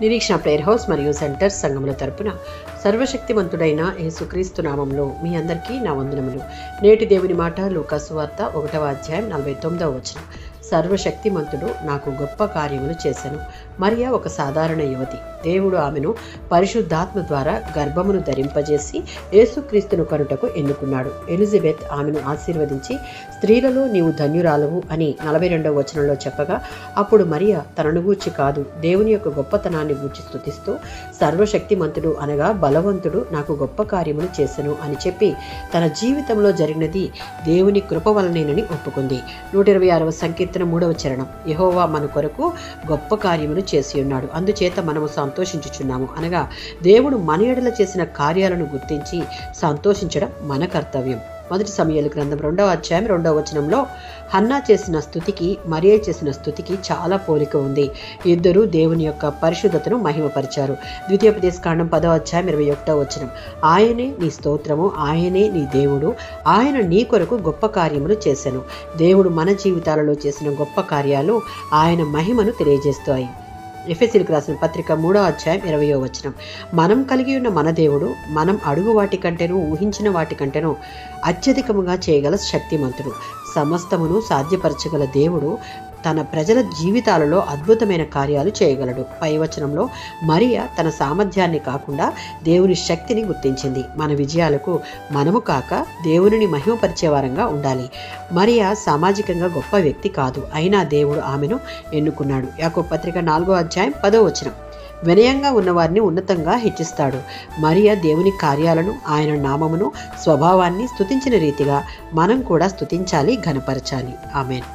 నిరీక్షణ prayer house మరియు centre సంఘముల తరపున సర్వశక్తిమంతుడైన యేసుక్రీస్తు నామంలో మీ అందరికీ నా వందనములు. నేటి దేవుని మాట లూకా సువార్త 1వ అధ్యాయం 49వ వచనం. సర్వశక్తిమంతుడు నాకు గొప్ప కార్యములు చేశాను. మరియా ఒక సాధారణ యువతి. దేవుడు ఆమెను పరిశుద్ధాత్మ ద్వారా గర్భమును ధరింపజేసి యేసుక్రీస్తును కనుటకు ఎన్నుకున్నాడు. ఎలిజబెత్ ఆమెను ఆశీర్వదించి, స్త్రీలలో నీవు ధన్యురాలవు అని 42వ వచనంలో చెప్పగా, అప్పుడు మరియా తనను గూర్చి కాదు, దేవుని యొక్క గొప్పతనాన్ని గూర్చి స్తుతిస్తూ, సర్వశక్తిమంతుడు అనగా బలవంతుడు నాకు గొప్ప కార్యములు చేశాను అని చెప్పి తన జీవితంలో జరిగినది దేవుని కృప వలనేనని ఒప్పుకుంది. 126వ సంకీర్తన 3వ చరణం. యెహోవా మన కొరకు గొప్ప కార్యములు చేసి ఉన్నాడు, అందుచేత మనము సంతోషించుచున్నాము. అనగా దేవుడు మన ఎడల చేసిన కార్యాలను గుర్తించి సంతోషించడం మన కర్తవ్యం. 1 సమూయేలు గ్రంథం 2వ అధ్యాయం 2వ వచనంలో హన్నా చేసిన స్తుతికి మరియ చేసిన స్తుతికి చాలా పోలిక ఉంది. ఇద్దరు దేవుని యొక్క పరిశుద్ధతను మహిమపరిచారు. ద్వితీయోపదేశకాండం 10వ అధ్యాయం 21వ వచనం. ఆయనే నీ స్తోత్రము, ఆయనే నీ దేవుడు, ఆయన నీ కొరకు గొప్ప కార్యములు చేశాను. దేవుడు మన జీవితాలలో చేసిన గొప్ప కార్యాలు ఆయన మహిమను తెలియజేస్తాయి. ఎఫెసీయులకు రాసిన పత్రిక 3వ అధ్యాయం 20వ వచనం. మనం కలిగి ఉన్న మన దేవుడు మనం అడుగు వాటి కంటేనూ ఊహించిన వాటి కంటేనూ అత్యధికముగా చేయగల శక్తిమంతుడు. సమస్తమును సాధ్యపరచగల దేవుడు తన ప్రజల జీవితాలలో అద్భుతమైన కార్యాలు చేయగలడు. పై వచనంలో మరియ తన సామర్థ్యాన్ని కాకుండా దేవుని శక్తిని గుర్తించింది. మన విజయాలకు మనము కాక దేవునిని మహిమపరిచే వారంగా ఉండాలి. మరియ సామాజికంగా గొప్ప వ్యక్తి కాదు, అయినా దేవుడు ఆమెను ఎన్నుకున్నాడు. యాకోబు పత్రిక 4వ అధ్యాయం 10వ వచనం. వినయంగా ఉన్నవారిని ఉన్నతంగా హెచ్చిస్తాడు. మరియ దేవుని కార్యాలను, ఆయన నామమును, స్వభావాన్ని స్తుతించిన రీతిగా మనం కూడా స్తుతించాలి, ఘనపరచాలి. ఆమేన్.